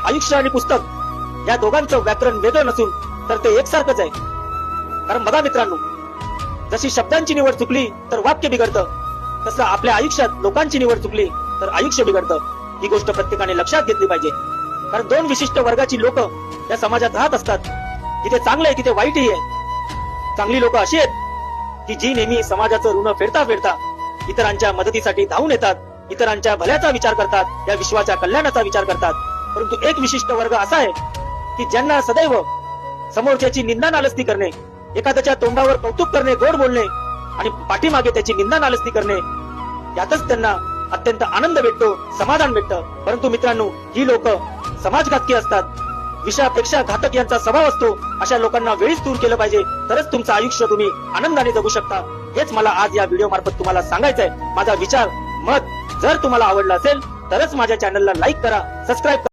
आयुष्य आणि पुस्तक या दोघांचं व्याकरण वेगळं नसून तर ते एकसारखंच आहे. कारण बघा मित्रांनो, जशी शब्दांची निवड चुकली तर वाक्य बिघडतं, तसं आपल्या आयुष्यात लोकांची निवड चुकली तर आयुष्य बिघडतं. ही गोष्ट प्रत्येकाने लक्षात घेतली पाहिजे. कारण दोन विशिष्ट वर्गाची लोक या समाजात राहत असतात. किती चांगलं आहे, किती वाईटही आहे. चांगली लोक अशी आहेत की जी नेहमी समाजाचं ऋण फेडता फेडता इतरांच्या मदतीसाठी धावून येतात, इतरांच्या भल्याचा विचार करतात, या विश्वाच्या कल्याणाचा विचार करतात. परंतु एक विशिष्ट वर्ग असा आहे की ज्यांना सदैव समोरच्याची निंदा नालस्ती करणे, एखाद्याच्या तोंडावर कौतुक करणे, गोड बोलणे आणि पाठीमागे त्याची निंदा नालस्ती करणे, यातच त्यांना अत्यंत आनंद भेटतो, समाधान भेटतं. परंतु मित्रांनो, ही लोक समाजघातकी असतात. विषयापेक्षा घातक यांचा स्वभाव असतो. अशा लोकांना वेळीच दूर केलं पाहिजे, तरच तुमचं आयुष्य तुम्ही आनंदाने जगू शकता. हेच मला आज या व्हिडिओ मार्फत तुम्हाला सांगायचंय. माझा विचार, मत जर तुम्हाला आवडला असेल तरच माझ्या चॅनलला लाईक करा, सबस्क्राईब करा.